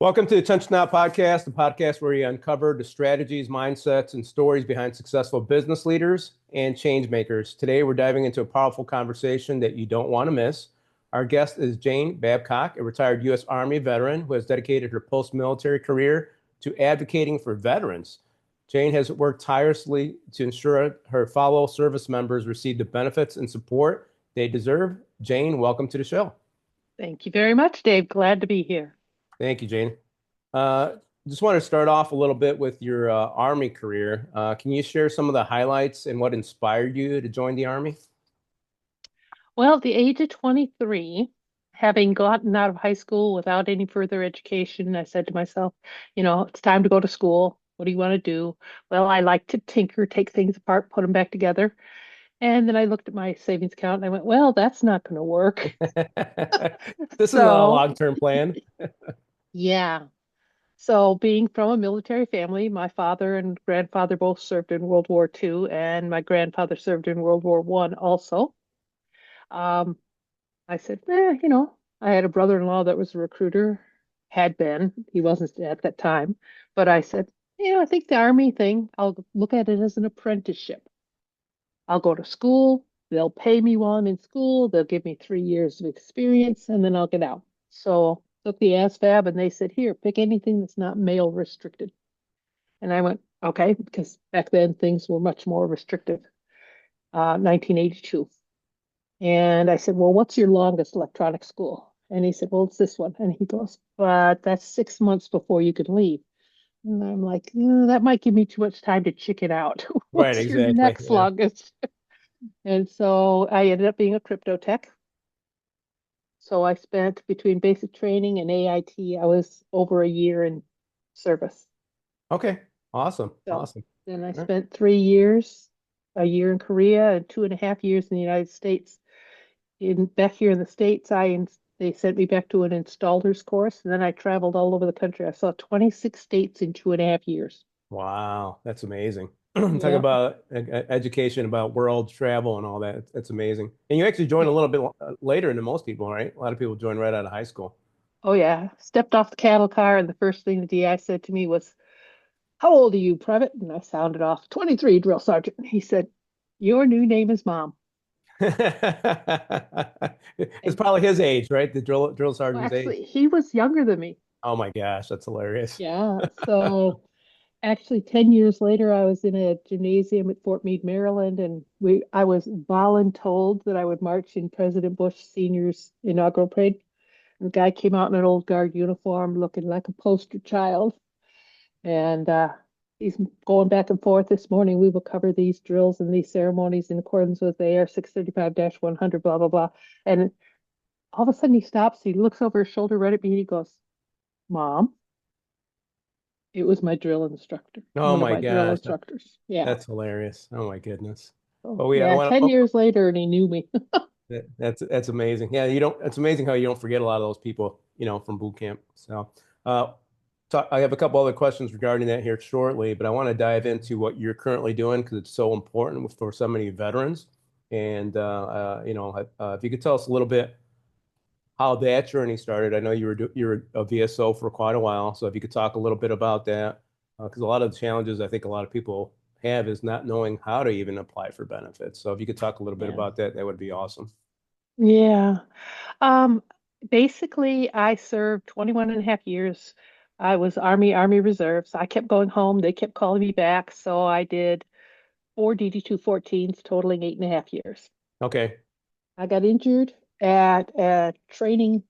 Welcome to the Tension Now podcast, the podcast where we uncover the strategies, mindsets, and stories behind successful business leaders and change makers. Today, we're diving into a powerful conversation that you don't want to miss. Our guest is Jane Babcock, a retired U.S. Army veteran who has dedicated her post-military career to advocating for veterans. Jane has worked tirelessly to ensure her fellow service members receive the benefits and support they deserve. Jane, welcome to the show. Thank you very much, Dave. Glad to be here. Thank you, Jane. Just want to start off a little bit with your Army career. Can you share some of the highlights and what inspired you to join the Army? Well, at the age of 23, having gotten out of high school without any further education, I said to myself, it's time to go to school. What do you want to do? Well, I like to tinker, take things apart, put them back together. And then I looked at my savings account and I went, well, that's not going to work. This is not a So, long-term plan. yeah. So, being from a military family, my father and grandfather both served in World War II, and my grandfather served in World War I also. Um, I said, I had a brother-in-law that was a recruiter, had been, he wasn't at that time, but I said, I think the Army thing, I'll look at it as an apprenticeship. I'll go to school, they'll pay me while I'm in school, they'll give me 3 years of experience, and then I'll get out. So took the ASVAB and they said, here, pick anything that's not male restricted. And I went, okay, because back then things were much more restrictive, 1982. And I said, well, what's your longest electronic school? And he said, well, it's this one. And he goes, but that's 6 months before you can leave. And I'm like, that might give me too much time to chicken out. Right, What's your exactly. next Yeah. longest? And so I ended up being a crypto tech. So I spent between basic training and AIT, I was over a year in service. Okay. Awesome. So Awesome. then I All right. spent 3 years, a year in Korea and 2.5 years in the United States. Back here in the States, they sent me back to an installers course, and then I traveled all over the country. I saw 26 states in 2.5 years. Wow, that's amazing. Talk Yeah. about education, about world travel and all that. That's amazing. And you actually joined a little bit later than most people, right? A lot of people join right out of high school. Oh yeah. Stepped off the cattle car, and the first thing the DI said to me was, "How old are you, Private?" And I sounded off, 23, drill sergeant. He said, "Your new name is Mom." It's And probably his age, right? The drill well, sergeant's age. actually, he was younger than me. Oh my gosh, that's hilarious. Yeah. So actually, 10 years later, I was in a gymnasium at Fort Meade, Maryland, and I was voluntold that I would march in President Bush Sr.'s inaugural parade. And the guy came out in an old guard uniform looking like a poster child. And he's going back and forth this morning. We will cover these drills and these ceremonies in accordance with the AR 635-100, blah, blah, blah. And all of a sudden he stops, he looks over his shoulder right at me, and he goes, Mom, it was my drill instructor, Oh one of my my drill gosh, instructors. Yeah. that's hilarious. Oh my goodness. So Oh yeah, yeah, 10 years later and he knew me. that's amazing. Yeah, you don't. It's amazing how you don't forget a lot of those people, from boot camp. Uh, I have a couple other questions regarding that here shortly, but I want to dive into what you're currently doing because it's so important for so many veterans. And if you could tell us a little bit how that journey started. I know you were a VSO for quite a while, so if you could talk a little bit about that, because a lot of the challenges I think a lot of people have is not knowing how to even apply for benefits. So if you could talk a little bit Yeah. about that, that would be awesome. Yeah. Um, Basically, I served 21 and a half years. I was Army Reserves. I kept going home. They kept calling me back. So I did four DD-214s, totaling 8.5 years. Okay. I got injured at a training,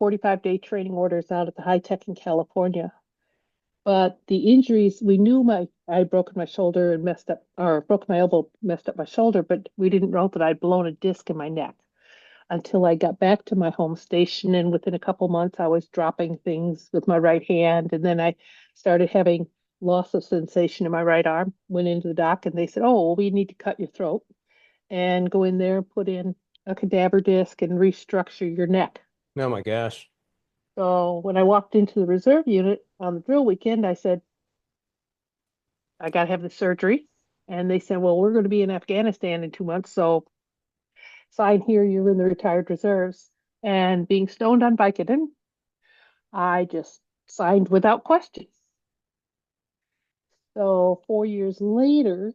45-day training orders out at the high tech in California. But the injuries, we knew I had broken my shoulder and messed up, or broken my elbow, messed up my shoulder, but we didn't know that I'd blown a disc in my neck until I got back to my home station. And within a couple months, I was dropping things with my right hand. And then I started having loss of sensation in my right arm. Went into the doc and they said, oh, well, we need to cut your throat and go in there and put in a cadaver disc and restructure your neck. Oh my gosh. So when I walked into the reserve unit on the drill weekend, I said, I got to have the surgery. And they said, well, we're going to be in Afghanistan in 2 months. So sign here, you're in the retired reserves. And being stoned on Vicodin, I just signed without question. So 4 years later,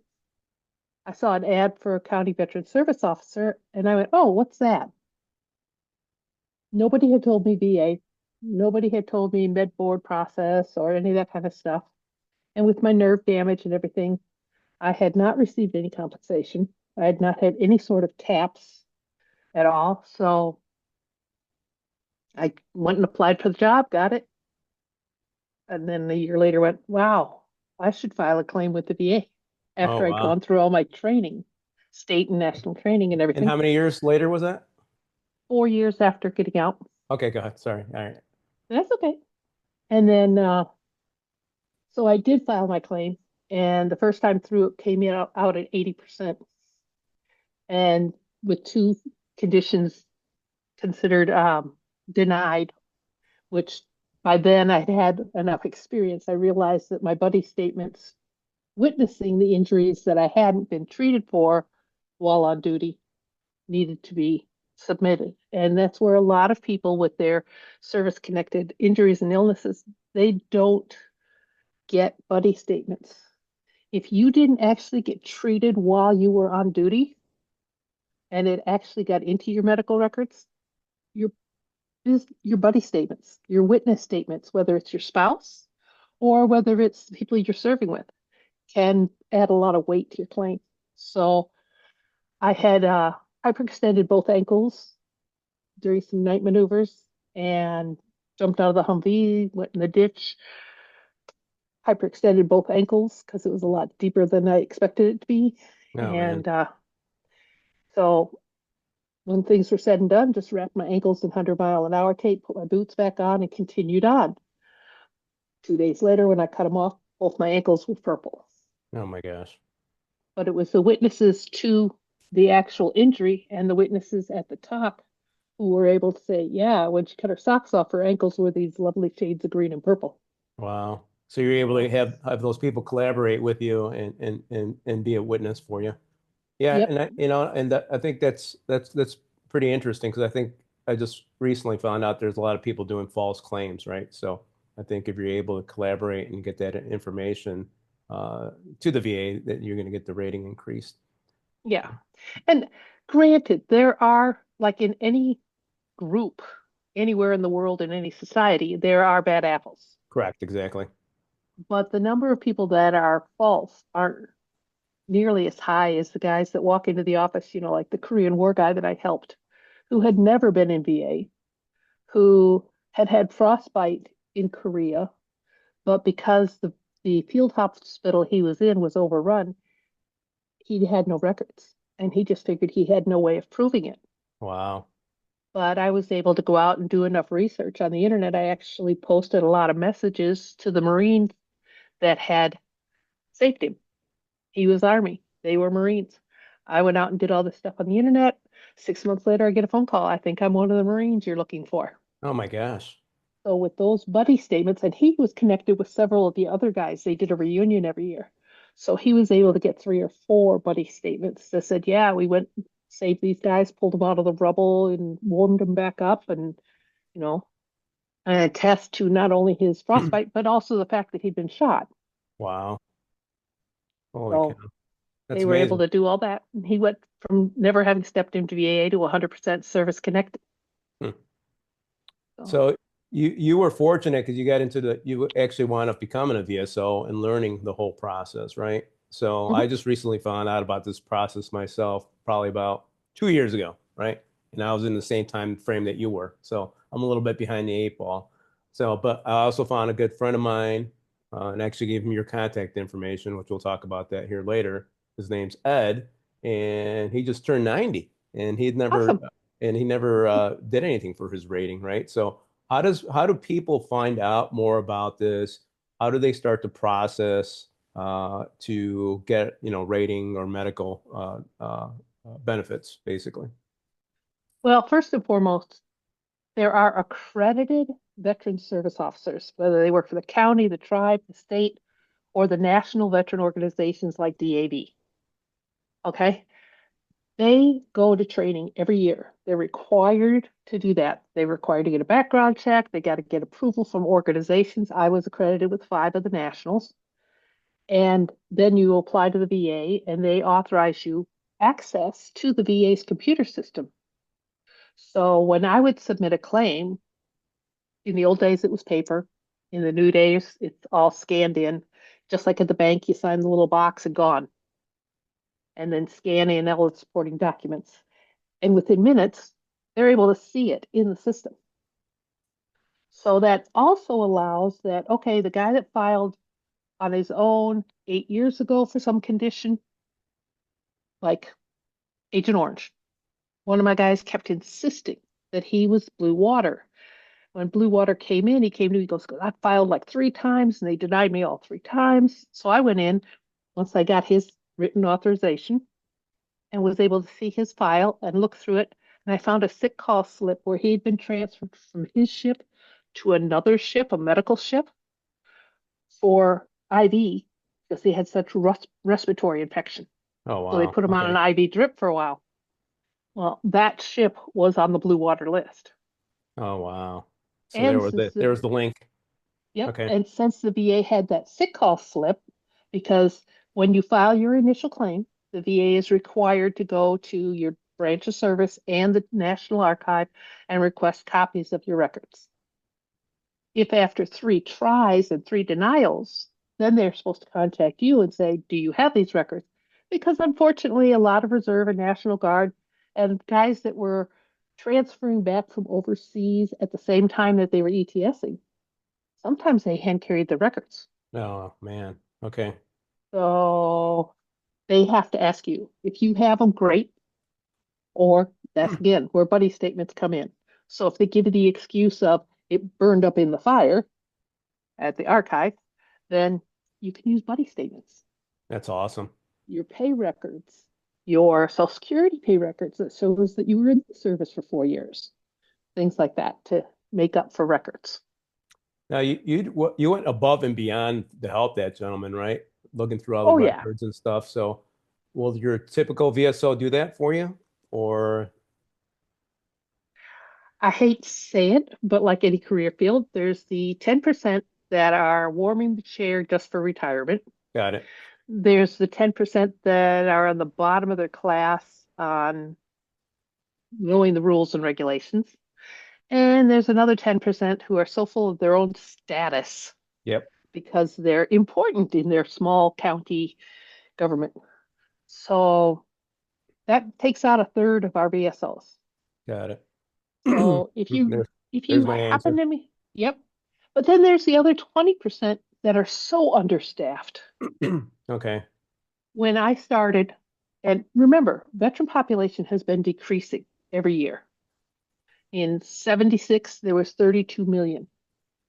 I saw an ad for a county veteran service officer, and I went, "Oh, what's that?" Nobody had told me VA. Nobody had told me med board process or any of that kind of stuff. And with my nerve damage and everything, I had not received any compensation. I had not had any sort of taps at all. So I went and applied for the job, got it. And then a year later went, wow, I should file a claim with the VA Oh, after I'd wow. gone through all my training, state and national training and And everything. how many years later was that? 4 years after getting out. Okay, go ahead. Sorry. All right. That's okay. And then, so I did file my claim. And the first time through, it came out at 80%. And with two conditions considered denied, which by then I'd had enough experience. I realized that my buddy statements witnessing the injuries that I hadn't been treated for while on duty needed to be submitted. And that's where a lot of people with their service connected injuries and illnesses, they don't get buddy statements. If you didn't actually get treated while you were on duty and it actually got into your medical records, your your buddy statements, your witness statements, whether it's your spouse or whether it's the people you're serving with, can add a lot of weight to your claim. So I had hyperextended both ankles during some night maneuvers and jumped out of the Humvee, went in the ditch, hyperextended both ankles because it was a lot deeper than I expected it to be. Oh, man. And so when things were said and done, just wrapped my ankles in 100-mile-an-hour tape, put my boots back on, and continued on. 2 days later, when I cut them off, both my ankles were purple. Oh, my gosh. But it was the witnesses to the actual injury and the witnesses at the top who were able to say, yeah, when she cut her socks off, her ankles were these lovely shades of green and purple. Wow. So you're able to have those people collaborate with you and be a witness for you. Yeah, Yep. and I think that's pretty interesting because I think I just recently found out there's a lot of people doing false claims, right? So I think if you're able to collaborate and get that information uh, to the VA, that you're going to get the rating increased. Yeah. And granted, there are, like in any group, anywhere in the world, in any society, there are bad apples. Correct, exactly. But the number of people that are false aren't nearly as high as the guys that walk into the office, like the Korean War guy that I helped, who had never been in VA, who had had frostbite in Korea, but because the field hospital he was in was overrun, he had no records. And he just figured he had no way of proving it. Wow. But I was able to go out and do enough research on the internet. I actually posted a lot of messages to the Marines that had saved him. He was Army, they were Marines. I went out and did all this stuff on the internet. 6 months later, I get a phone call. I think I'm one of the Marines you're looking for. Oh my gosh. So with those buddy statements, and he was connected with several of the other guys. They did a reunion every year. So he was able to get 3 or 4 buddy statements that said, yeah, we went, saved these guys, pulled them out of the rubble and warmed them back up and, you know, and attest to not only his frostbite, but also the fact that he'd been shot. Wow. Holy cow. So That's they were able amazing. to do all that. And he went from never having stepped into VA to 100% service connected. Hmm. So, So you were fortunate because you actually wound up becoming a VSO and learning the whole process, right? So I mhm, just recently found out about this process myself, probably about 2 years ago, right? And I was in the same time frame that you were. So I'm a little bit behind the eight ball. So, but I also found a good friend of mine and actually gave him your contact information, which we'll talk about that here later. His name's Ed, and he just turned 90 and awesome. he never did anything for his rating, right? So how do people find out more about this? How do they start the process to get rating or medical benefits, basically? Well, first and foremost, there are accredited veteran service officers, whether they work for the county, the tribe, the state, or the national veteran organizations like DAV. Okay. They go to training every year. They're required to do that. They're required to get a background check. They got to get approval from organizations. I was accredited with 5 of the nationals. And then you apply to the VA and they authorize you access to the VA's computer system. So when I would submit a claim, in the old days it was paper. In the new days, it's all scanned in. Just like at the bank, you sign the little box and gone, and then scan in all the supporting documents. And within minutes, they're able to see it in the system. So that also allows that, okay, the guy that filed on his own 8 years ago for some condition, like Agent Orange, one of my guys kept insisting that he was Blue Water. When Blue Water came in, he came to me, he goes, I filed like 3 times and they denied me all 3 times. So I went in once I got his written authorization and was able to see his file and look through it. And I found a sick call slip where he'd been transferred from his ship to another ship, a medical ship, for IV because he had such respiratory infection. Oh, So they wow. put him on an Okay. IV drip for a while. Well, that ship was on the Blue Water list. Oh, wow. So And since there the was the link. Yep. Okay. And since the VA had that sick call slip, because when you file your initial claim, the VA is required to go to your branch of service and the National Archive and request copies of your records. If after 3 tries and 3 denials, then they're supposed to contact you and say, do you have these records? Because unfortunately, a lot of Reserve and National Guard and guys that were transferring back from overseas at the same time that they were ETSing, sometimes they hand carried the records. Oh, man. Okay. So they have to ask you if you have them, great. Or that's again where buddy statements come in. So if they give you the excuse of it burned up in the fire at the archive, then you can use buddy statements, That's awesome. your pay records, your Social Security pay records that shows that you were in the service for 4 years, things like that to make up for records. Now you went above and beyond to help that gentleman, right? Looking through all the Oh yeah, records and stuff. So will your typical VSO do that for you? Or I hate to say it, but like any career field, there's the 10% that are warming the chair just for retirement. got it? There's the 10% that are on the bottom of their class on knowing the rules and regulations. And there's another 10% who are so full of their own status Yep, because they're important in their small county government. So that takes out a third of our VSOs. got it. So if you There's if you there's my happen answer. to me, yep. But then there's the other 20% that are so understaffed. Okay, When I started, and remember, veteran population has been decreasing every year. In 76, there was 32 million.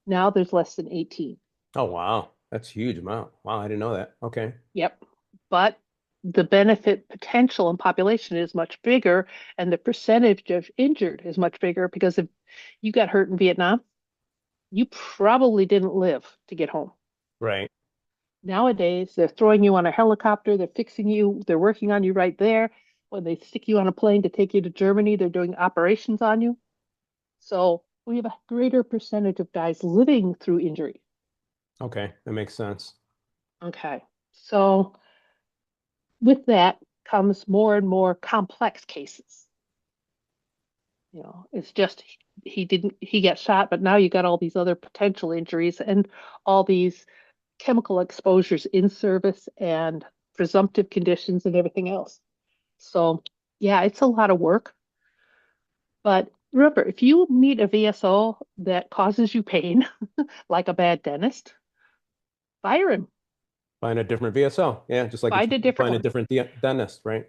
Now there's less than 18. oh wow, that's a huge amount. Wow, I didn't know that. Okay, Yep. But the benefit potential in population is much bigger, and the percentage of injured is much bigger because if you got hurt in Vietnam, you probably didn't live to get home. right. Nowadays, they're throwing you on a helicopter, they're fixing you, they're working on you right there. When they stick you on a plane to take you to Germany, they're doing operations on you. So we have a greater percentage of guys living through injury. Okay, that makes sense. Okay. So with that comes more and more complex cases. It's just he got shot, but now you got all these other potential injuries and all these chemical exposures in service and presumptive conditions and everything else. So, yeah, it's a lot of work. But remember, if you meet a VSO that causes you pain, like a bad dentist, fire him. Find a different VSO. Yeah, just like if Find you a different find a one. different dentist, right?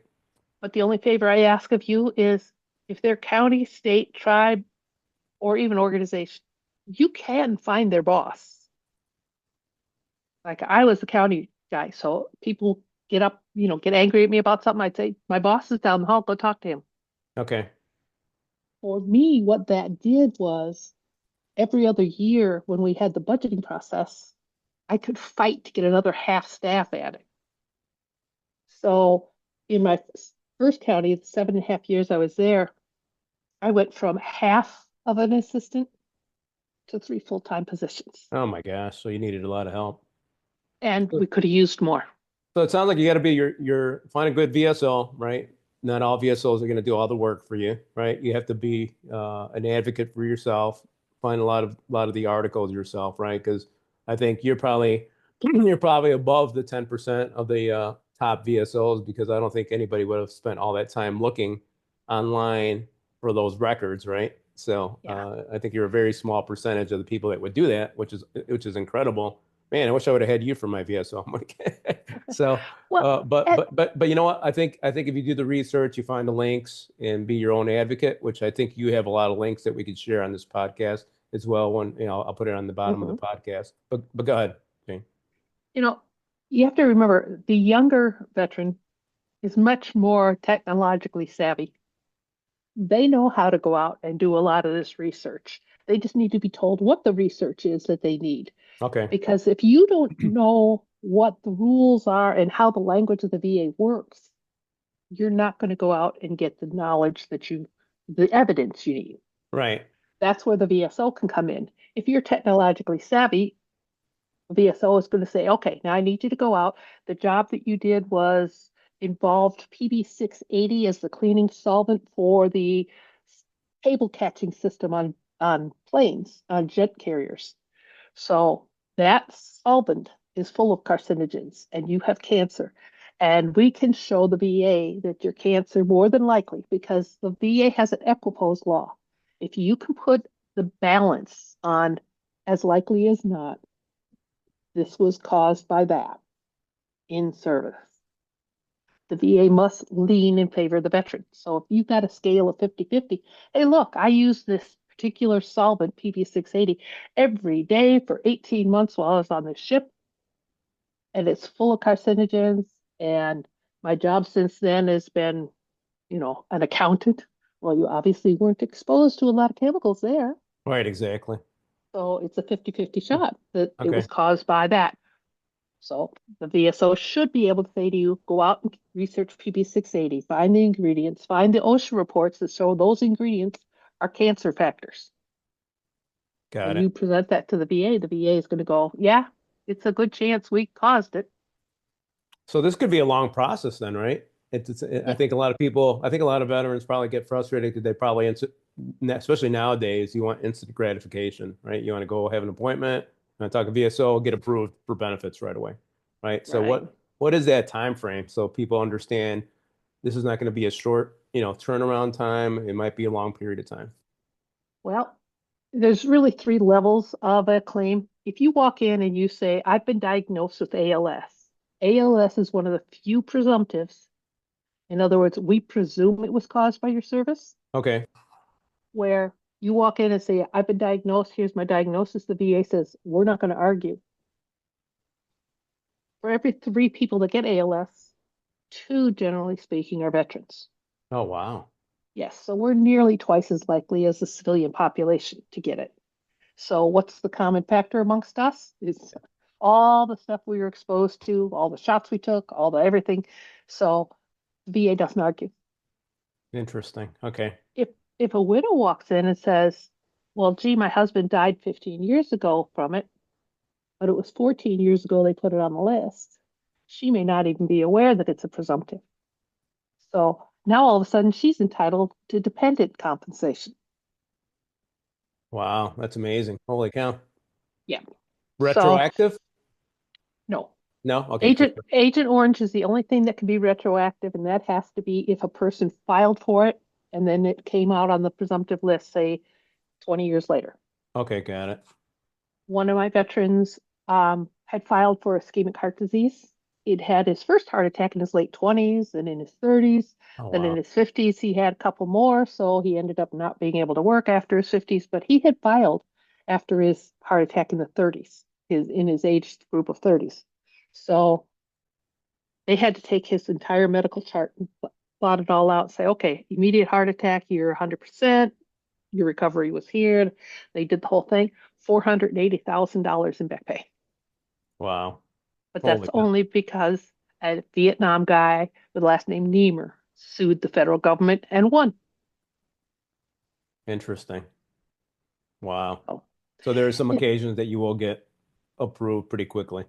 But the only favor I ask of you is if they're county, state, tribe, or even organization, you can find their boss. Like I was the county guy, so people get up, get angry at me about something. I'd say, my boss is down the hall, go talk to him. Okay, For me, what that did was every other year when we had the budgeting process, I could fight to get another half staff at it. So in my first county, the 7.5 years I was there, I went from half of an assistant to three full-time positions. Oh my gosh. So you needed a lot of help. And we could have used more. So it sounds like you got to be your find a good VSO, right? Not all VSOs are going to do all the work for you, right? You have to be an advocate for yourself. Find a lot of the articles yourself, right? Because I think you're probably you're probably above the 10% of the top VSOs because I don't think anybody would have spent all that time looking online for those records, right? So Yeah. I think you're a very small percentage of the people that would do that, which is incredible. Man, I wish I would have had you for my VSO. So, Well, and but you know what? I think if you do the research, you find the links and be your own advocate, which I think you have a lot of links that we could share on this podcast as well. When I'll put it on the bottom of the mhm. podcast. But go ahead, Jane. You know, you have to remember the younger veteran is much more technologically savvy. They know how to go out and do a lot of this research. They just need to be told what the research is that they need. Okay, Because if you don't know what the rules are and how the language of the VA works, you're not going to go out and get the knowledge the evidence you need. right, That's where the VSO can come in. If you're technologically savvy, VSO is going to say, okay, now I need you to go out. The job that you did was involved PB 680 as the cleaning solvent for the cable catching system on planes, on jet carriers. So that solvent is full of carcinogens and you have cancer. And we can show the VA that your cancer more than likely because the VA has an equipoise law. If you can put the balance on as likely as not, this was caused by that in service. The VA must lean in favor of the veteran. So if you've got a scale of 50-50, hey, look, I use this particular solvent, PB680, every day for 18 months while I was on the ship, and it's full of carcinogens. And my job since then has been, an accountant. Well, you obviously weren't exposed to a lot of chemicals there. right, exactly. So it's a 50-50 shot that it was Okay, caused by that. So the VSO should be able to say to you, go out and research PB680, find the ingredients, find the OSHA reports that show those ingredients are cancer factors. got And it. you present that to the VA, the VA is going to go, yeah, it's a good chance we caused it. So this could be a long process then, right? I Yeah, think a lot of people, I think a lot of veterans probably get frustrated because they probably, especially nowadays, you want instant gratification, right? You want to go have an appointment, you want to talk to VSO, get approved for benefits right away, right? So right. what is that time frame so people understand this is not going to be a short, turnaround time. It might be a long period of time. Well, there's really three levels of a claim. If you walk in and you say, I've been diagnosed with ALS, ALS is one of the few presumptives. In other words, we presume it was caused by your service. Okay, Where you walk in and say, I've been diagnosed, here's my diagnosis. The VA says, we're not going to argue. For every three people that get ALS, two, generally speaking, are veterans. oh wow, Yes, so we're nearly twice as likely as the civilian population to get it. So, what's the common factor amongst us? Is all the stuff we were exposed to, all the shots we took, all the everything. So, the VA doesn't argue. interesting. Okay, If a widow walks in and says, well, gee, my husband died 15 years ago from it, but it was 14 years ago they put it on the list, she may not even be aware that it's a presumptive. So now all of a sudden she's entitled to dependent compensation. wow, that's amazing. Holy cow. Yeah. So Retroactive? no. No? Okay, just Agent Orange is the only thing that can be retroactive, and that has to be if a person filed for it and then it came out on the presumptive list, say 20 years later. okay, got it. One of my veterans had filed for ischemic heart disease. He'd had his first heart attack in his late 20s and in his 30s. Oh Then in wow. his 50s, he had a couple more. So he ended up not being able to work after his 50s. But he had filed after his heart attack in the 30s, in his age group of 30s. So they had to take his entire medical chart and plot it all out and say, okay, immediate heart attack, you're 100%. Your recovery was here. They did the whole thing. $480,000 in back pay. Wow. But Holy that's cow. only because a Vietnam guy with the last name Niemer sued the federal government and won. Interesting. Wow. Oh, So there are some it, occasions that you will get approved pretty quickly.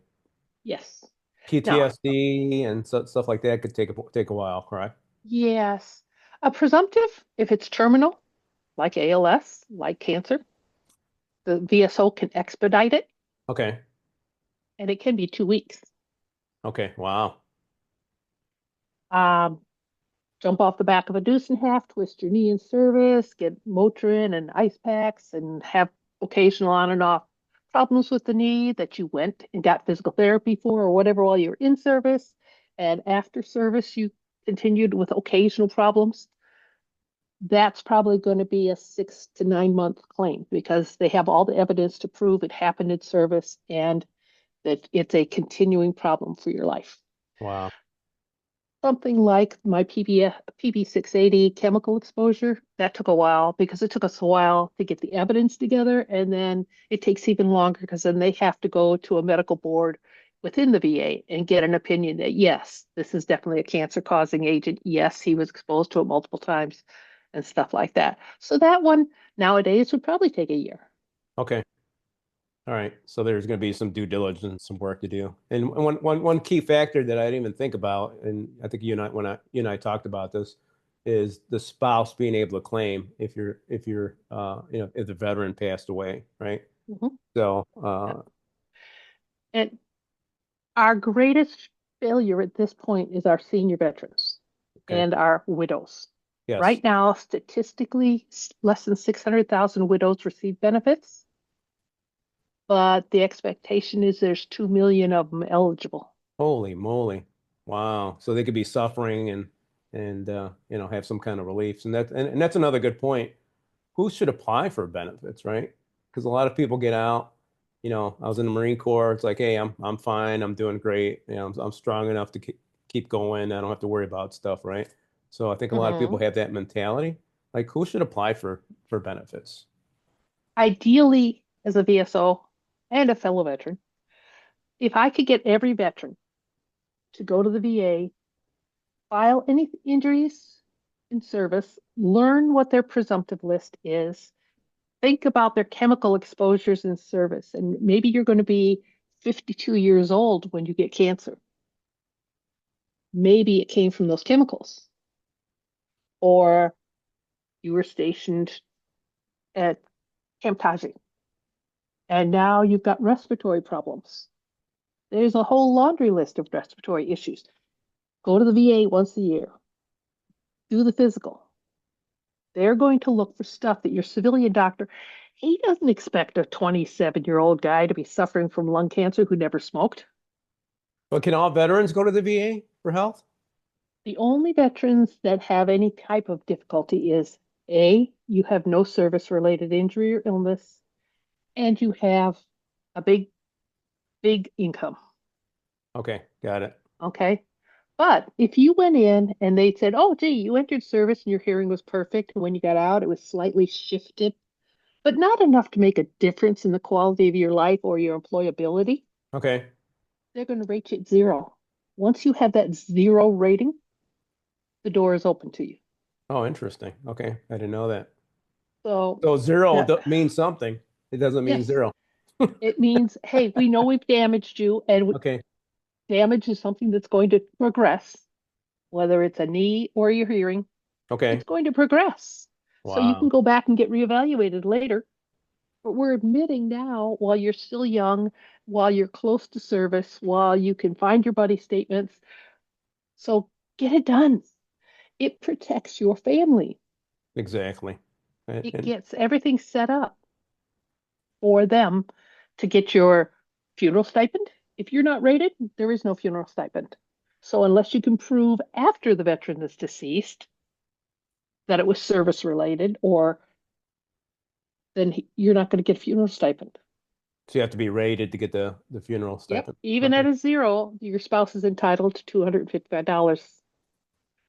yes. Now, PTSD and stuff like that could take a while, correct? yes, a presumptive, if it's terminal, like ALS, like cancer, the VSO can expedite it, Okay. and it can be 2 weeks. Okay. Wow. Um, Jump off the back of a deuce and a half, twist your knee in service, get Motrin and ice packs, and have occasional on and off problems with the knee that you went and got physical therapy for or whatever while you were in service. And after service, you continued with occasional problems. That's probably going to be a 6 to 9 month claim because they have all the evidence to prove it happened in service and that it's a continuing problem for your life. Wow. Something like my PB680 chemical exposure, that took a while because it took us a while to get the evidence together. And then it takes even longer because then they have to go to a medical board within the VA and get an opinion that, yes, this is definitely a cancer causing agent. Yes, he was exposed to it multiple times and stuff like that. So that one nowadays would probably take a year. Okay. All right. So there's going to be some due diligence, some work to do. And one key factor that I didn't even think about, and I think you and I talked about this, is the spouse being able to claim if the veteran passed away, right? Mhm. So, And our greatest failure at this point is our senior veterans okay. and our widows. Yes. Right now, statistically, less than 600,000 widows receive benefits, but the expectation is there's 2 million of them eligible. Holy moly. Wow. So they could be suffering and have some kind of relief. And that's another good point. Who should apply for benefits, right? Because a lot of people get out, I was in the Marine Corps. It's like, hey, I'm fine. I'm doing great. I'm strong enough to keep going. I don't have to worry about stuff, right? So I think a lot of people Mhm. have that mentality. Like, who should apply for benefits? Ideally, as a VSO and a fellow veteran, if I could get every veteran to go to the VA, file any injuries in service, learn what their presumptive list is, think about their chemical exposures in service. And maybe you're going to be 52 years old when you get cancer. Maybe it came from those chemicals, or you were stationed at Camp Taji and now you've got respiratory problems. There's a whole laundry list of respiratory issues. Go to the VA once a year, do the physical. They're going to look for stuff that your civilian doctor, he doesn't expect a 27-year-old guy to be suffering from lung cancer who never smoked. But can all veterans go to the VA for health? The only veterans that have any type of difficulty is A, you have no service related injury or illness, and you have a big income. Okay, got it. Okay. But if you went in and they said, oh, gee, you entered service and your hearing was perfect, and when you got out, it was slightly shifted, but not enough to make a difference in the quality of your life or your employability, Okay. they're going to rate you at zero. Once you have that zero rating, the door is open to you. Oh, interesting. Okay, I didn't know that. So So zero that, means something. It doesn't mean yes, zero. it means, hey, we know we've damaged you, and Okay. damage is something that's going to progress, whether it's a knee or your hearing, Okay. it's going to progress. So you can Wow. go back and get reevaluated later. But we're admitting now, while you're still young, while you're close to service, while you can find your buddy statements. So get it done. It protects your family. Exactly. It And gets everything set up for them to get your funeral stipend. If you're not rated, there is no funeral stipend. So unless you can prove after the veteran is deceased that it was service related, or then you're not going to get a funeral stipend. so you have to be rated to get the funeral Yep. stipend. Even at Okay. a zero, your spouse is entitled to $255,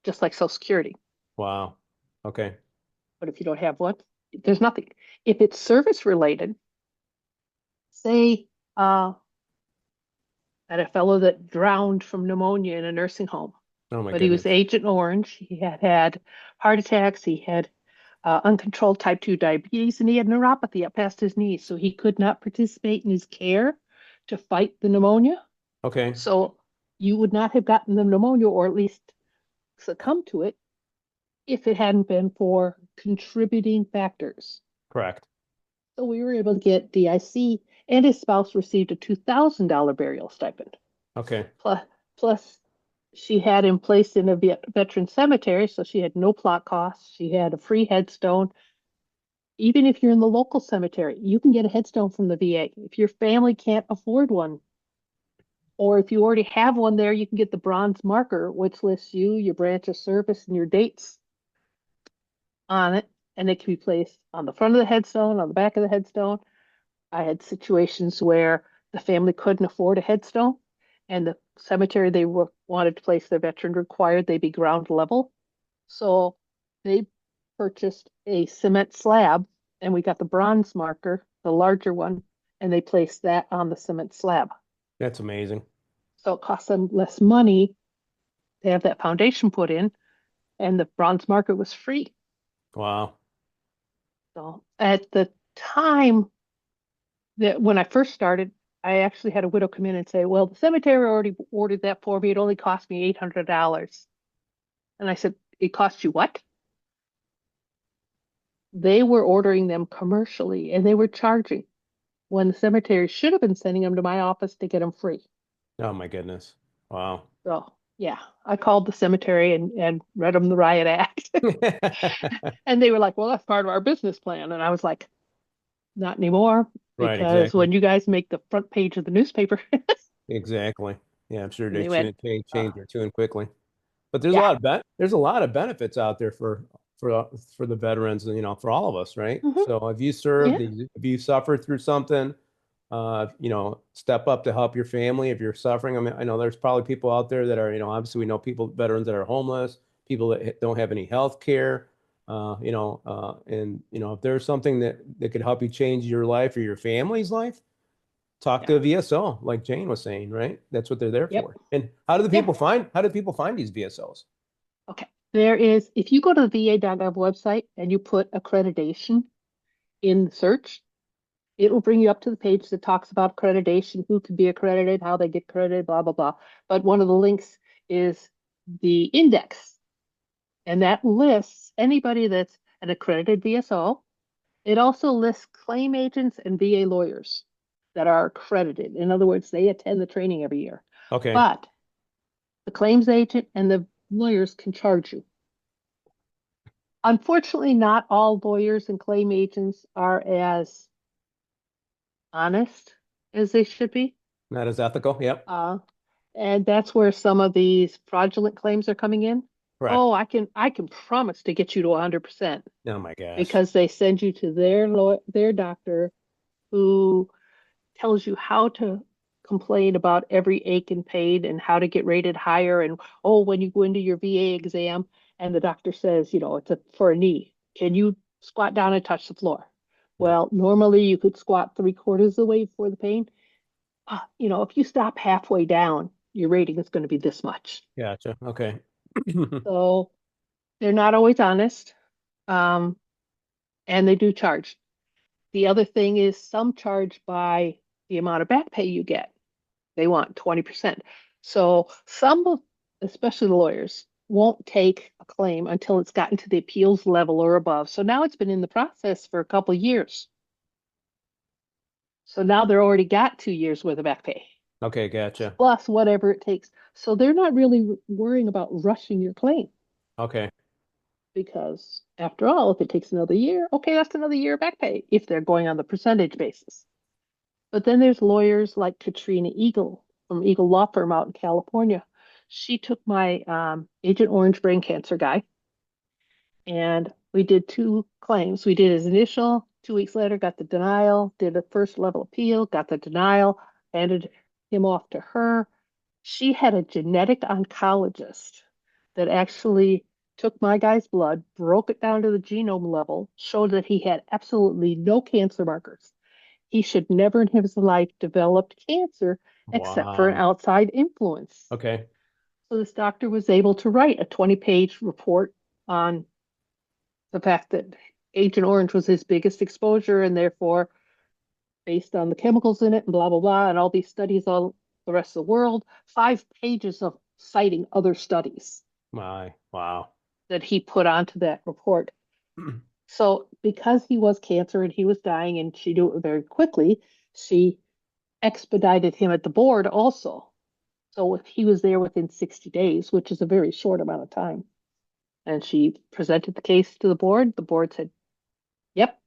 just like Social Security. Wow. Okay. But if you don't have one, there's nothing. If it's service related, say uh, at a fellow that drowned from pneumonia in a nursing home, Oh my but he was goodness. Agent Orange. He had had heart attacks. He had uncontrolled type 2 diabetes, and he had neuropathy up past his knees. So he could not participate in his care to fight the pneumonia. Okay. So you would not have gotten the pneumonia, or at least succumbed to it, if it hadn't been for contributing factors. Correct. So we were able to get DIC, and his spouse received a $2,000 burial stipend. Okay. Plus, she had him placed in a veteran cemetery, so she had no plot costs. She had a free headstone. Even if you're in the local cemetery, you can get a headstone from the VA. If your family can't afford one, or if you already have one there, you can get the bronze marker, which lists you, your branch of service, and your dates on it. And it can be placed on the front of the headstone, on the back of the headstone. I had situations where the family couldn't afford a headstone, and the cemetery wanted to place their veteran required they be ground level. So they purchased a cement slab, and we got the bronze marker, the larger one, and they placed that on the cement slab. That's amazing. So it cost them less money to have that foundation put in, and the bronze marker was free. Wow. So at the time that when I first started, I actually had a widow come in and say, "Well, the cemetery already ordered that for me. It only cost me $800." And I said, "It cost you what?" They were ordering them commercially and they were charging when the cemetery should have been sending them to my office to get them free. Oh my goodness. Wow. So, yeah, I called the cemetery and read them the riot act. And they were like, "Well, that's part of our business plan." And I was like, "Not anymore, Right, because exactly. when you guys make the front page of the newspaper," Exactly. Yeah, I'm sure and they they went, change their tune quickly. But "Yeah, there's a lot of benefits out there for the veterans and for all of us, right? hmm, So if you served, yeah, if you suffered through something, step up to help your family if you're suffering. I mean, I know there's probably people out there that are, obviously we know people, veterans that are homeless, people that don't have any health care, and if there's something that could help you change your life or your family's life, talk yeah, to a VSO, like Jane was saying, right? That's what they're there yep, for. And yeah." how do people find these VSOs? Okay. There is, if you go to the VA.gov website and you put accreditation in the search, it will bring you up to the page that talks about accreditation, who can be accredited, how they get accredited, blah, blah, blah. But one of the links is the index, and that lists anybody that's an accredited VSO. It also lists claim agents and VA lawyers that are accredited. In other words, they attend the training every year. Okay. But the claims agent and the lawyers can charge you. Unfortunately, not all lawyers and claim agents are as honest as they should be. Not as ethical. Yep. Uh, and that's where some of these fraudulent claims are coming in. Correct. Oh, I can promise to get you to 100%, Oh my gosh. because they send you to their doctor, who tells you how to complain about every ache and pain and how to get rated higher. And oh, when you go into your VA exam and the doctor says, it's for a knee, can you squat down and touch the floor? No. Well, normally you could squat three-quarters of the way for the pain. If you stop halfway down, your rating is going to be this much. Gotcha. Okay. So they're not always honest, um, and they do charge. The other thing is some charge by the amount of back pay you get. They want 20%. So some, especially the lawyers, won't take a claim until it's gotten to the appeals level or above. So now it's been in the process for a couple of years. So now they're already got 2 years worth of back pay, Okay, gotcha. plus whatever it takes. So they're not really worrying about rushing your claim, Okay. because after all, if it takes another year, okay, that's another year of back pay if they're going on the percentage basis. But then there's lawyers like Katrina Eagle from Eagle Law Firm out in California. She took my Agent Orange brain cancer guy, and we did two claims. We did his initial, 2 weeks later, got the denial, did a first level appeal, got the denial, handed him off to her. She had a genetic oncologist that actually took my guy's blood, broke it down to the genome level, showed that he had absolutely no cancer markers. He should never in his life developed cancer except for an Wow. outside influence. Okay. So this doctor was able to write a 20-page report on the fact that Agent Orange was his biggest exposure, and therefore, based on the chemicals in it and blah, blah, blah, and all these studies all the rest of the world, 5 pages of citing other studies My, wow. that he put onto that report. So because he was cancer and he was dying and she knew it very quickly, she expedited him at the board also. So he was there within 60 days, which is a very short amount of time. And she presented the case to the board. The board said, yep.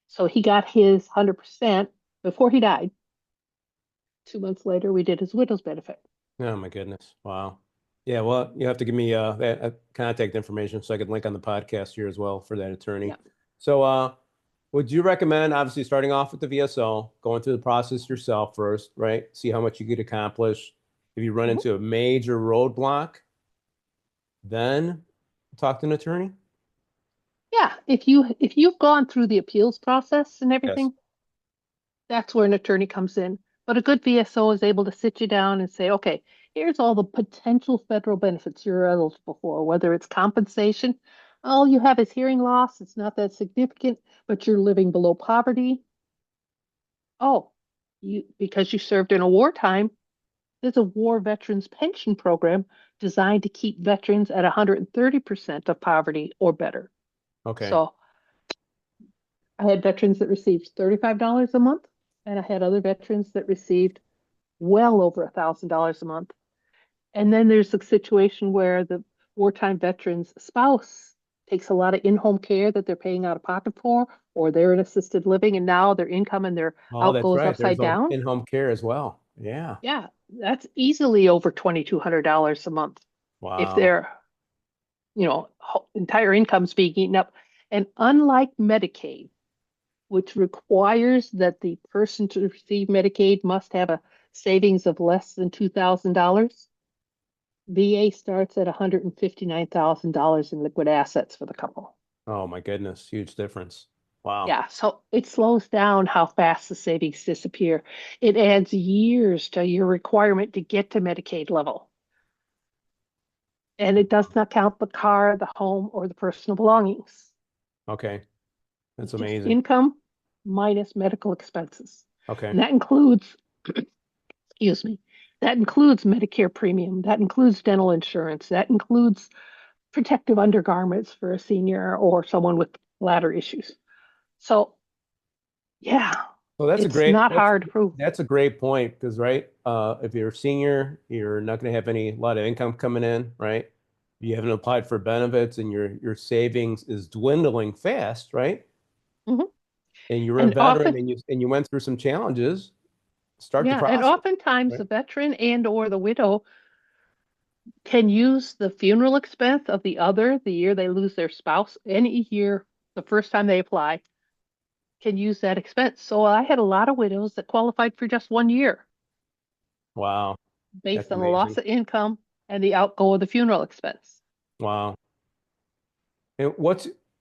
So he got his 100% before he died. 2 months later, we did his widow's benefit. Oh my goodness. Wow. Yeah, well, you have to give me that contact information so I could link on the podcast here as well for that attorney. Yeah. So, would you recommend obviously starting off with the VSO, going through the process yourself first, right? See how much you could accomplish. If you run Mhm. into a major roadblock, then talk to an attorney? Yeah. If you've gone through the appeals process and Yes. everything, that's where an attorney comes in. But a good VSO is able to sit you down and say, okay, here's all the potential federal benefits you're eligible for, whether it's compensation. All you have is hearing loss. It's not that significant, but you're living below poverty. Oh, because you served in a wartime, there's a war veterans pension program designed to keep veterans at 130% of poverty or better. Okay. So I had veterans that received $35 a month, and I had other veterans that received well over $1,000 a month. And then there's a situation where the wartime veteran's spouse takes a lot of in-home care that they're paying out of pocket for, or they're in assisted living, and now their income and their Oh, out that's goes right. There's upside those down. in-home care as well. Yeah. Yeah, that's easily over $2,200 a month if Wow. their, entire income's being eaten up. And unlike Medicaid, which requires that the person to receive Medicaid must have a savings of less than $2,000, VA starts at $159,000 in liquid assets for the couple. Oh my goodness. Huge difference. Wow. Yeah, so it slows down how fast the savings disappear. It adds years to your requirement to get to Medicaid level. And it does not count the car, the home, or the personal belongings. Okay. That's It's just amazing. income minus medical expenses. Okay. And that includes, excuse me, that includes Medicare premium, that includes dental insurance, that includes protective undergarments for a senior or someone with bladder issues. So, yeah, Well, that's a it's great not hard to prove. that's a great point because right, if you're a senior, you're not going to have a lot of income coming in, right? You haven't applied for benefits, and your savings is dwindling fast, right? Mhm. And you're a And veteran, often, and you went through some challenges. Start the yeah, and process, oftentimes right? the veteran and or the widow can use the funeral expense of the other the year they lose their spouse, any year, the first time they apply, can use that expense. So I had a lot of widows that qualified for just 1 year Wow, that's based on the loss amazing. of income and the outgo of the funeral expense. Wow. And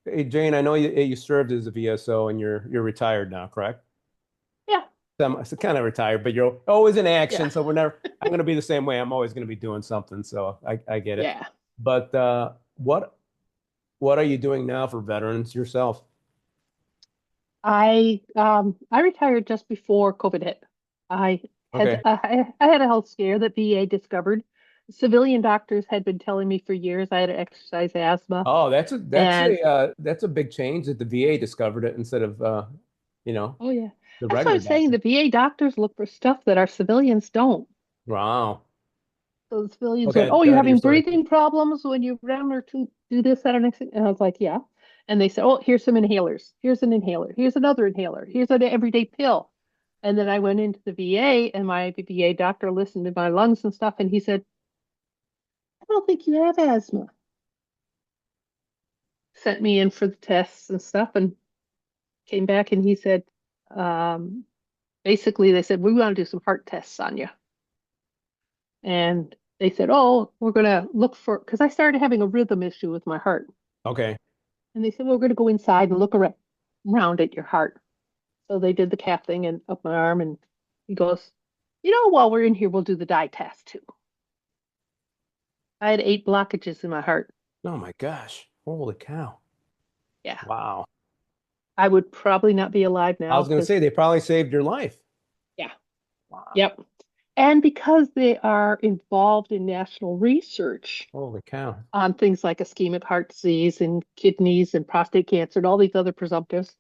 hey, Jane? I know you served as a VSO, and you're retired now, correct? Yeah, So kind of retired, but you're always in yeah, action. So we're never, I'm going to be the same way. I'm always going to be doing something. So I get it. yeah. But what are you doing now for veterans yourself? I retired just before COVID hit. I had Okay. I had a health scare that VA discovered. Civilian doctors had been telling me for years I had exercise asthma, Oh, that's and a big change that the VA discovered it instead of you know, oh yeah, the that's what regular I'm saying. doctor. The VA doctors look for stuff that our civilians don't. Wow. So the civilians went, Okay, "Oh, go you're ahead. Your having story. breathing problems when you run or to do this, that, or next thing." And I was like, "Yeah." And they said, "Oh, here's some inhalers. Here's an inhaler. Here's another inhaler. Here's an everyday pill." And then I went into the VA, and my VA doctor listened to my lungs and stuff, and he said, "I don't think you have asthma." Sent me in for the tests and stuff, and came back, and he said, um, basically, they said, "We want to do some heart tests on you." And they said, "Oh, we're going to look for," because I started having a rhythm issue with my heart. Okay. And they said, "Well, we're going to go inside and look around at your heart." So they did the cath thing and up my arm, and he goes, "While we're in here, we'll do the dye test too." I had 8 blockages in my heart. Oh my gosh. Holy cow. Yeah. Wow. I would probably not be alive I now was going to because, say they probably saved your life. yeah. Wow. Yep. And because they are involved in national research Holy cow. on things like ischemic heart disease and kidneys and prostate cancer and all these other presumptives,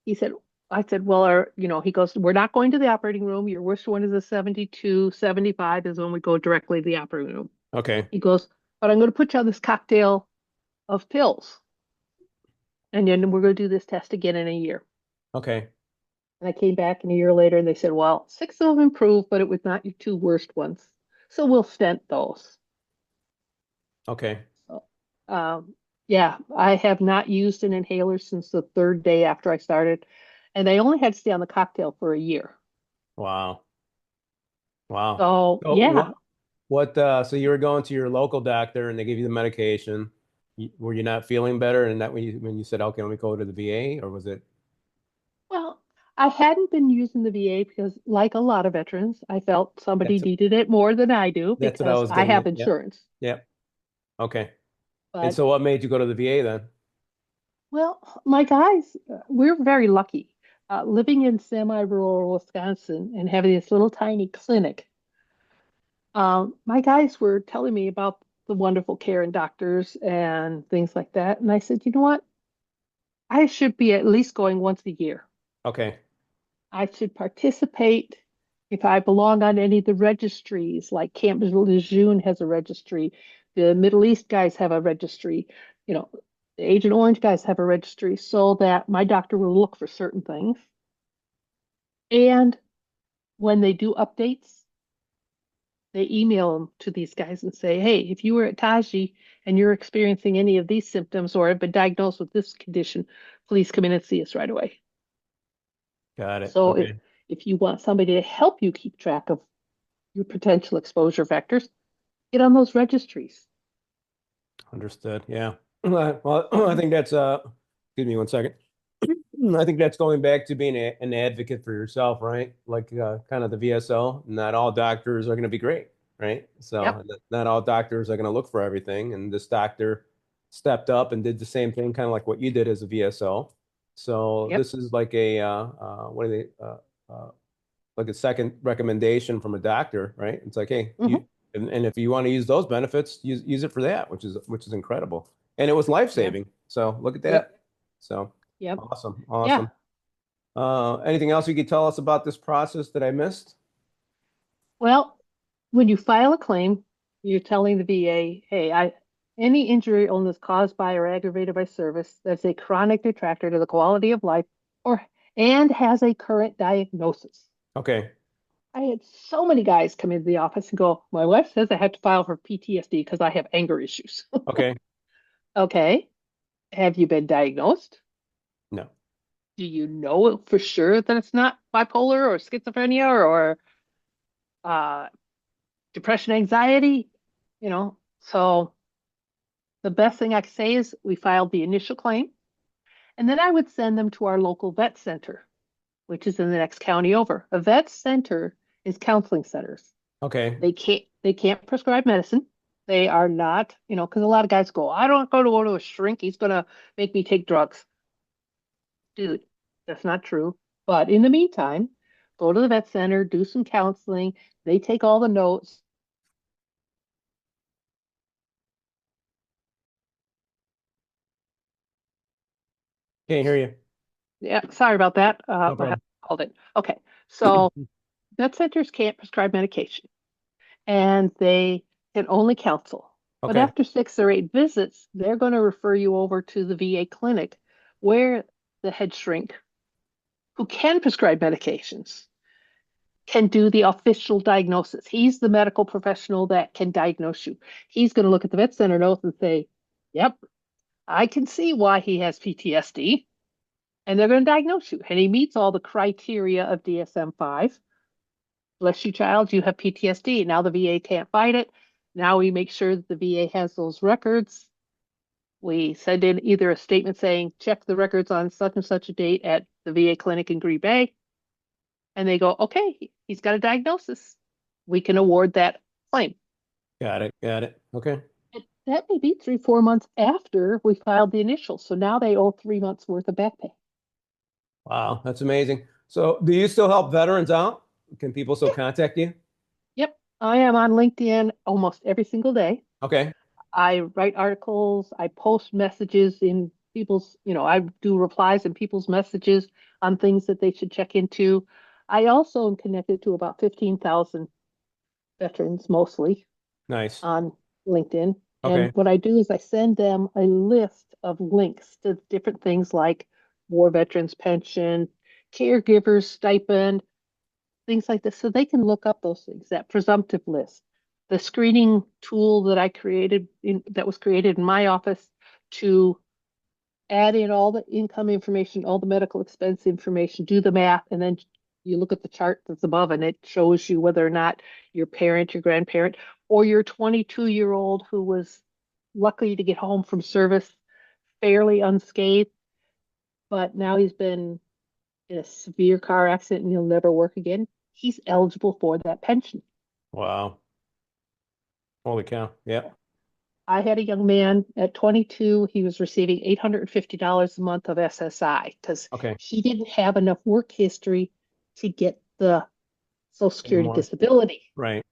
he said, I said, well, he goes, we're not going to the operating room. Your worst one is a 72, 75 is when we go directly to the operating room. Okay. He goes, but I'm going to put you on this cocktail of pills. And then we're going to do this test again in a year. Okay. And I came back in a year later and they said, well, 6 of them improved, but it was not your 2 worst ones. So we'll stent those. Okay. So, um, yeah, I have not used an inhaler since the 3rd day after I started. And I only had to stay on the cocktail for a year. Wow. Wow. So, So yeah. so you were going to your local doctor and they gave you the medication. Were you not feeling better? And that when you said, okay, let me go to the VA, or was it? Well, I hadn't been using the VA because, like a lot of veterans, I felt somebody That's needed it more than I do that's what I because was I getting have at. Yep. insurance. Yep. Okay. And But so what made you go to the VA then? well, my guys, we're very lucky. Living in semi-rural Wisconsin and having this little tiny clinic, my guys were telling me about the wonderful care and doctors and things like that. And I said, you know what? I should be at least going once a year. Okay. I should participate if I belong on any of the registries, like Camp Lejeune has a registry, the Middle East guys have a registry, you know, the Agent Orange guys have a registry, so that my doctor will look for certain things. And when they do updates, they email them to these guys and say, hey, if you were at Taji and you're experiencing any of these symptoms or have been diagnosed with this condition, please come in and see us right away. Got it. So Okay. if you want somebody to help you keep track of your potential exposure factors, get on those registries. Understood. Yeah. Well, I think that's excuse me one second. I think that's going back to being an advocate for yourself, right? Like kind of the VSO. Not all doctors are going to be great, right? So Yep, not all doctors are going to look for everything. And this doctor stepped up and did the same thing, kind of like what you did as a VSO. So yep. this is like a what are they like a second recommendation from a doctor, right? It's like, hey, Hmm. and if you want to use those benefits, use it for that, which is incredible. And it was Yeah, life-saving. So look at that. yep, So yep. awesome, Yeah. awesome. Anything else you could tell us about this process that I missed? Well, when you file a claim, you're telling the VA, hey, any injury or illness caused by or aggravated by service that's a chronic detractor to the quality of life or and has a current diagnosis. Okay, I had so many guys come into the office and go, my wife says I have to file for PTSD because I have anger issues. okay. Okay. Have you been diagnosed? No. Do you know for sure that it's not bipolar or schizophrenia or uh, depression, anxiety? So the best thing I could say is we filed the initial claim, and then I would send them to our local vet center, which is in the next county over. A vet center is counseling centers. Okay. They can't prescribe medicine. They are not, because a lot of guys go, I don't go to a shrink. He's gonna make me take drugs. Dude, that's not true. But in the meantime, go to the vet center, do some counseling. They take all the notes. Can't hear you. Yeah, sorry about that. No My problem. husband called it. Okay, so vet centers can't prescribe medication and they can only counsel. But Okay. after 6 or 8 visits, they're going to refer you over to the VA clinic where the head shrink, who can prescribe medications, can do the official diagnosis. He's the medical professional that can diagnose you. He's going to look at the vet center notes and say, yep, I can see why he has PTSD. And they're going to diagnose you. And he meets all the criteria of DSM-5. Bless you, child, you have PTSD. Now the VA can't fight it. Now we make sure that the VA has those records. We send in either a statement saying, check the records on such and such a date at the VA clinic in Green Bay. And they go, okay, he's got a diagnosis. We can award that claim. Got it. Got it. Okay. That may be 3, 4 months after we filed the initial. So now they owe 3 months worth of back pay. Wow, that's amazing. So, do you still help veterans out? Can people still Yeah. contact you? Yep. I am on LinkedIn almost every single day. Okay. I write articles, I post messages in people's, I do replies in people's messages on things that they should check into. I also am connected to about 15,000 veterans mostly Nice. on LinkedIn. And Okay. what I do is I send them a list of links to different things like war veterans pension, caregivers stipend, things like this, so they can look up those things, that presumptive list. The screening tool that that was created in my office to add in all the income information, all the medical expense information, do the math, and then you look at the chart that's above and it shows you whether or not your parent, your grandparent, or your 22-year-old who was lucky to get home from service fairly unscathed, but now he's been in a severe car accident and he'll never work again. He's eligible for that pension. Wow. Holy cow. Yep. I had a young man at 22, he was receiving $850 a month of SSI because Okay. he didn't have enough work history to get the Social Security Anymore. disability. Right.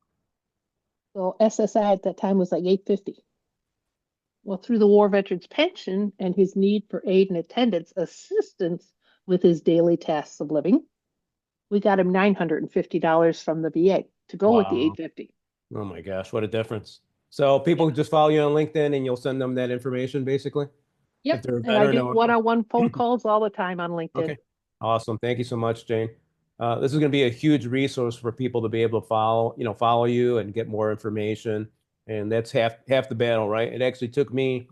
So SSI at that time was like 850. Well, through the War Veterans Pension and his need for aid and attendance assistance with his daily tasks of living, we got him $950 from the VA to go with the Wow. 850. Oh my gosh, what a difference. So Yeah. people just follow you on LinkedIn and you'll send them that information basically if Yep. they're a And I veteran do or one-on-one phone calls all the time on LinkedIn. okay. Awesome. Thank you so much, Jane. This is going to be a huge resource for people to be able to follow you and get more information. And that's half the battle, right? It actually took me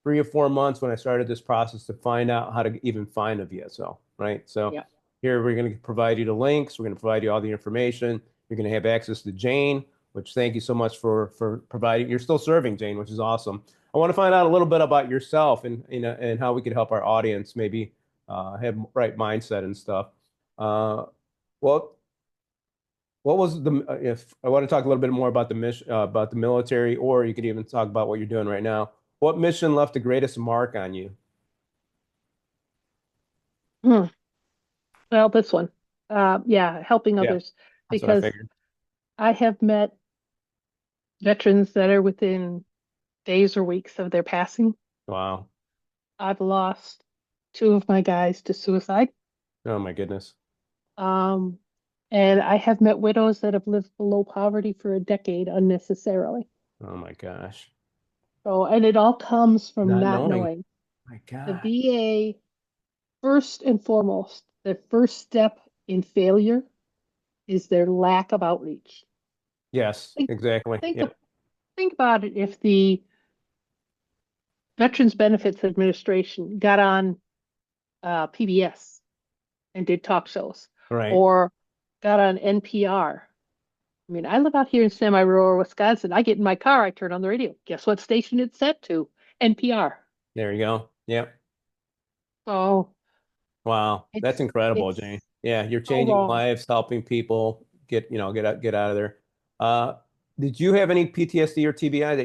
3 or 4 months when I started this process to find out how to even find a VSO, right? So Yep. here we're going to provide you the links. We're going to provide you all the information. You're going to have access to Jane, which thank you so much for providing. You're still serving, Jane, which is awesome. I want to find out a little bit about yourself and and how we could help our audience maybe have right mindset and stuff. Uh, what what was the if I want to talk a little bit more about the mission about the military, or you could even talk about what you're doing right now. What mission left the greatest mark on you? Hmm. Well, this one. Yeah, helping Yeah, others that's what I because figured. I have met veterans that are within days or weeks of their passing. Wow. I've lost two of my guys to suicide. Oh my goodness. Um, and I have met widows that have lived below poverty for a decade unnecessarily. Oh my gosh. So, and it all comes from Not not knowing. knowing. My The God. VA, first and foremost, the first step in failure is their lack of outreach. Yes, Think, exactly. think, Yeah. of, think about it if the Veterans Benefits Administration got on PBS and did talk shows Right. or got on NPR. I mean, I live out here in semi-rural Wisconsin. I get in my car, I turn on the radio. Guess what station it's set to? NPR. There you go. Yep. So Wow, that's incredible, Jane. it's Yeah, you're so changing wrong. lives, helping people get out of there. Uh, did you have any PTSD or TBI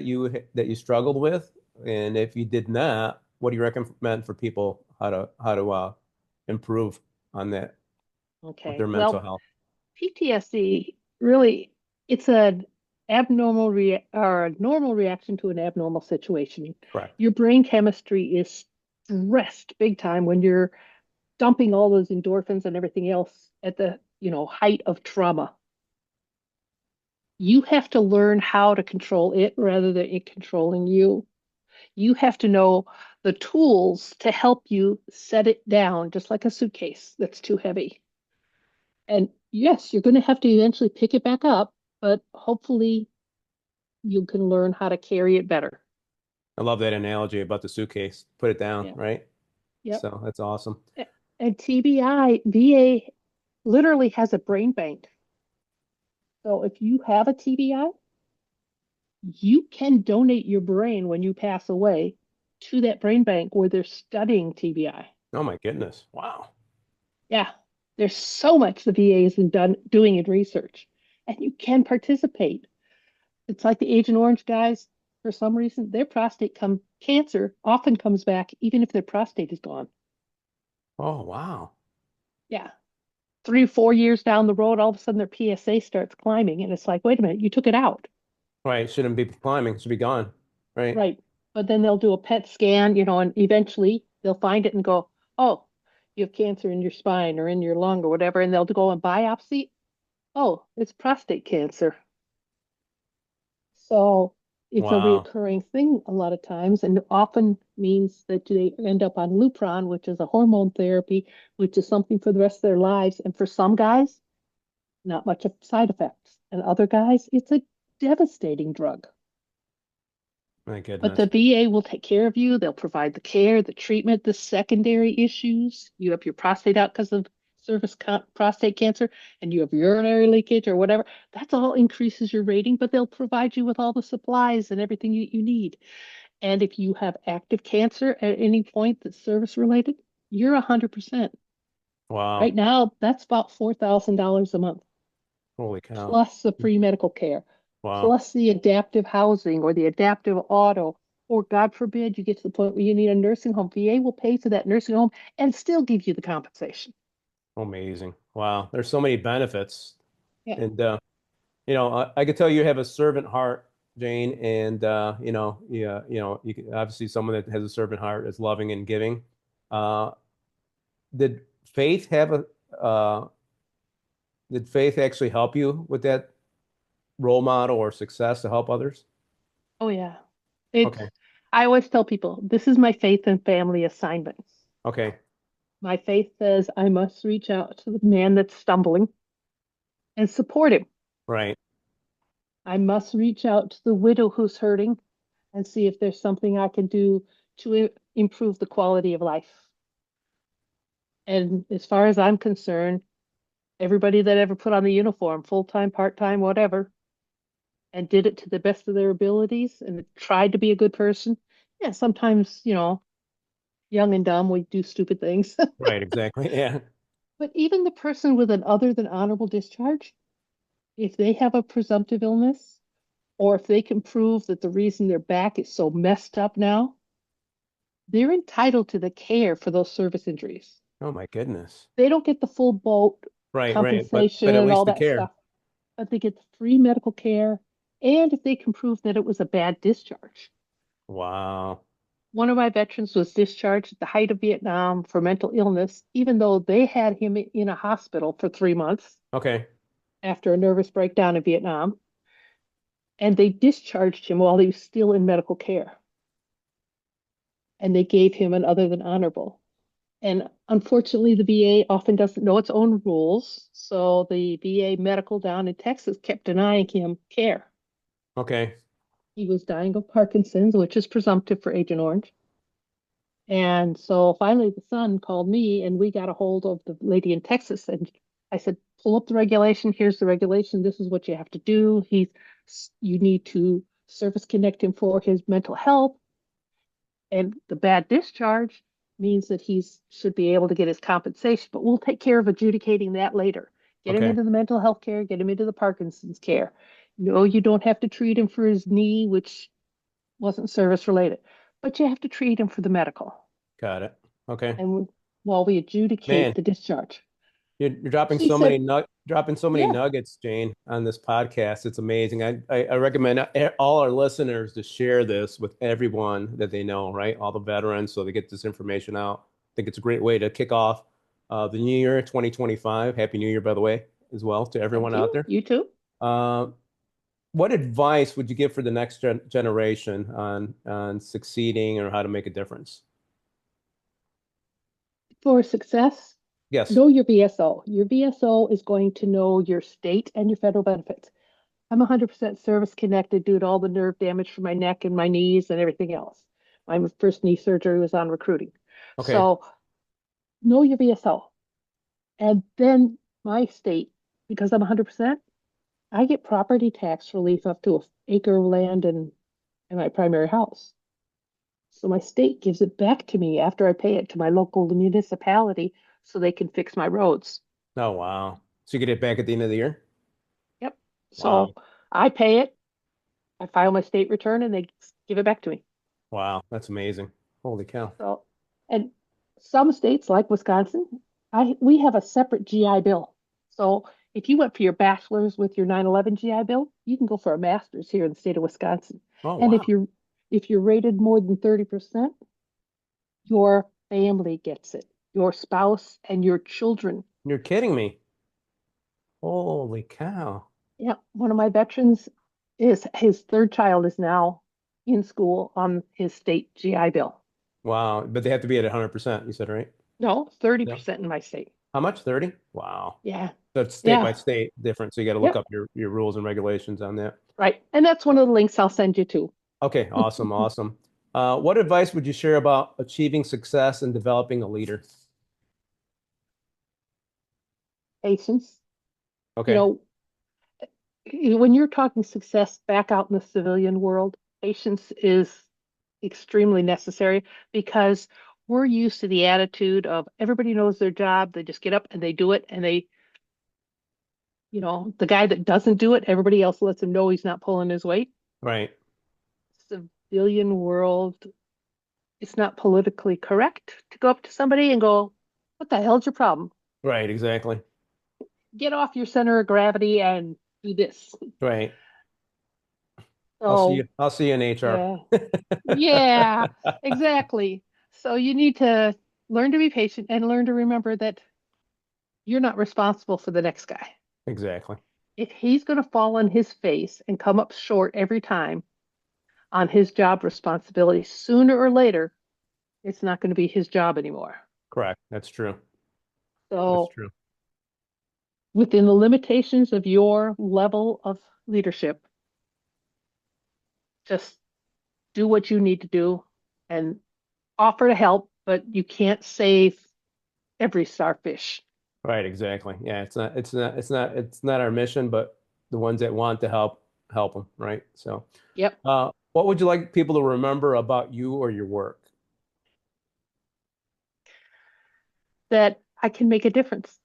that you struggled with? And if you did not, what do you recommend for people how to improve on that with Okay. their mental Well, health? PTSD really it's an abnormal or a normal reaction to an abnormal situation. Correct. Your brain chemistry is stressed big time when you're dumping all those endorphins and everything else at the, height of trauma. You have to learn how to control it rather than it controlling you. You have to know the tools to help you set it down, just like a suitcase that's too heavy. And yes, you're going to have to eventually pick it back up, but hopefully you can learn how to carry it better. I love that analogy about the suitcase. Put it down, Yeah. right? Yep. So that's awesome. And TBI, VA literally has a brain bank. So if you have a TBI, you can donate your brain when you pass away to that brain bank where they're studying TBI. Oh my goodness. Wow. Yeah, there's so much the VA has done doing in research, and you can participate. It's like the Agent Orange guys, for some reason, their prostate come cancer often comes back even if their prostate is gone. Oh, wow. Yeah. 3 or 4 years down the road, all of a sudden their PSA starts climbing, and it's like, wait a minute, you took it out. Right. Shouldn't be climbing. Should be gone. Right. Right. But then they'll do a PET scan, and eventually they'll find it and go, oh, you have cancer in your spine or in your lung or whatever. And they'll go and biopsy. Oh, it's prostate cancer. So it's a Wow. reoccurring thing a lot of times, and it often means that they end up on Lupron, which is a hormone therapy, which is something for the rest of their lives. And for some guys, not much of side effects. And other guys, it's a devastating drug. My But the goodness. VA will take care of you. They'll provide the care, the treatment, the secondary issues. You have your prostate out because of prostate cancer, and you have urinary leakage or whatever. That's all increases your rating, but they'll provide you with all the supplies and everything you need. And if you have active cancer at any point that's service related, you're 100%. Wow. Right now, that's about $4,000 a month, Holy cow. plus the free medical care, Wow. plus the adaptive housing or the adaptive auto, or God forbid you get to the point where you need a nursing home. VA will pay for that nursing home and still give you the compensation. Amazing. Wow. There's so many benefits. Yeah. And I could tell you have a servant heart, Jane, and yeah, you can, obviously someone that has a servant heart is loving and giving. Uh, did faith have a did faith actually help you with that role model or success to help others? Oh, yeah. Okay. I always tell people this is my faith and family assignment. Okay. My faith says I must reach out to the man that's stumbling and support him. Right. I must reach out to the widow who's hurting and see if there's something I can do to improve the quality of life. And as far as I'm concerned, everybody that ever put on the uniform, full time, part time, whatever, and did it to the best of their abilities and tried to be a good person. Yeah, sometimes, young and dumb, we do stupid things. Right. Exactly. Yeah. But even the person with an other than honorable discharge, if they have a presumptive illness, or if they can prove that the reason their back is so messed up now, they're entitled to the care for those service injuries. Oh my goodness. They don't get the full boat Right. Right. compensation But at and least all the that care. stuff, but they get free medical care. And if they can prove that it was a bad discharge. Wow. One of my veterans was discharged at the height of Vietnam for mental illness, even though they had him in a hospital for 3 months Okay. after a nervous breakdown in Vietnam. And they discharged him while he was still in medical care. And they gave him an other than honorable. And unfortunately, the VA often doesn't know its own rules. So the VA medical down in Texas kept denying him care. Okay. He was dying of Parkinson's, which is presumptive for Agent Orange. And so finally, the son called me, and we got a hold of the lady in Texas. And I said, pull up the regulation. Here's the regulation. This is what you have to do. You need to service connect him for his mental health. And the bad discharge means that he's should be able to get his compensation, but we'll take care of adjudicating that later. Get him Okay. into the mental health care, get him into the Parkinson's care. No, you don't have to treat him for his knee, which wasn't service related, but you have to treat him for the medical. Got it. Okay. And while we adjudicate Man, the discharge, you're dropping she so said, many dropping so many yeah, nuggets, Jane, on this podcast. It's amazing. I recommend all our listeners to share this with everyone that they know, right? All the veterans, so they get this information out. I think it's a great way to kick off the new year, 2025. Happy New Year, by the way, as well to thank everyone out you. there. You too. Uh, what advice would you give for the next generation on succeeding or how to make a difference? For success, Yes. know your VSO. Your VSO is going to know your state and your federal benefits. I'm 100% service connected due to all the nerve damage from my neck and my knees and everything else. My first knee surgery was on recruiting. Okay. So know your VSO. And then my state, because I'm 100%, I get property tax relief up to an acre of land in my primary house. So my state gives it back to me after I pay it to my local municipality so they can fix my roads. Oh, wow. So you get it back at the end of the year? Yep. Wow. So I pay it. I file my state return and they give it back to me. Wow, that's amazing. Holy cow. So, and some states like Wisconsin, we have a separate GI Bill. So if you went for your bachelor's with your 9/11 GI Bill, you can go for a master's here in the state of Wisconsin. Oh, And wow. if you're rated more than 30%, your family gets it, your spouse and your children. You're kidding me. Holy cow. Yeah, one of my veterans is his third child is now in school on his state GI Bill. Wow. But they have to be at 100%, you said, right? No, Yeah. 30% in my state. How much? 30? Wow. Yeah. That's state by Yeah. state different. So you got to look Yep. up your rules and regulations on that. Right. And that's one of the links I'll send you to. Okay, awesome, awesome. What advice would you share about achieving success and developing a leader? Patience. You Okay, know, when you're talking success back out in the civilian world, patience is extremely necessary because we're used to the attitude of everybody knows their job. They just get up and they do it. And the guy that doesn't do it, everybody else lets him know he's not pulling his weight. right, Civilian world, it's not politically correct to go up to somebody and go, "What the hell's your problem? right, exactly. Get off your center of gravity and do this." Right. I'll see you. So, I'll see you in HR. yeah, yeah, exactly. So you need to learn to be patient and learn to remember that you're not responsible for the next guy. Exactly. If he's going to fall on his face and come up short every time on his job responsibility, sooner or later, it's not going to be his job anymore. Correct. That's true. That's So, true. within the limitations of your level of leadership, just do what you need to do and offer to help, but you can't save every starfish. Right, exactly. Yeah, it's not our mission, but the ones that want to help them, right? So, Yep, what would you like people to remember about you or your work? that I can make a difference.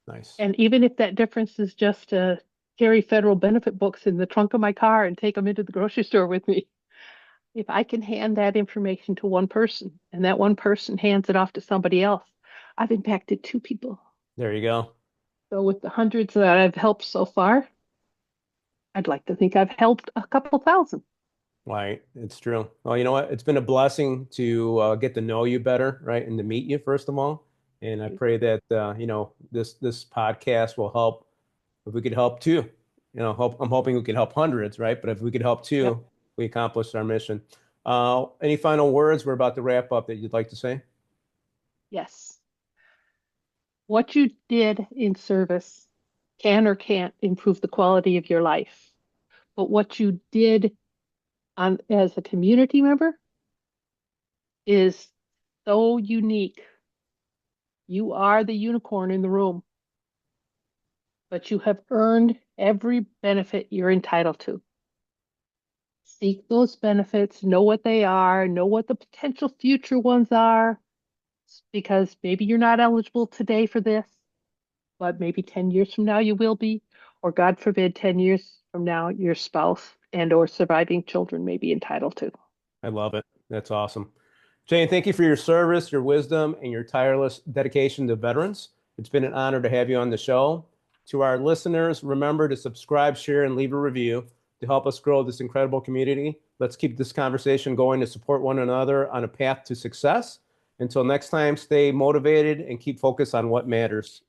Nice. And even if that difference is just to carry federal benefit books in the trunk of my car and take them into the grocery store with me, if I can hand that information to one person and that one person hands it off to somebody else, I've impacted two people. There you go. So with the hundreds that I've helped so far, I'd like to think I've helped a couple thousand. Right. It's true. Well, you know what? It's been a blessing to get to know you better, right? And to meet you, first of all. And I pray that this podcast will help. If we could help too, I'm hoping we could help hundreds, right? But if we could help Yep. too, we accomplished our mission. Any final words? We're about to wrap up that you'd like to say? Yes. What you did in service can or can't improve the quality of your life. But what you did as a community member is so unique. You are the unicorn in the room, but you have earned every benefit you're entitled to. Seek those benefits, know what they are, know what the potential future ones are, because maybe you're not eligible today for this, but maybe 10 years from now you will be, or God forbid, 10 years from now, your spouse and or surviving children may be entitled to. I love it. That's awesome. Jane, thank you for your service, your wisdom, and your tireless dedication to veterans. It's been an honor to have you on the show. To our listeners, remember to subscribe, share, and leave a review to help us grow this incredible community. Let's keep this conversation going to support one another on a path to success. Until next time, stay motivated and keep focused on what matters.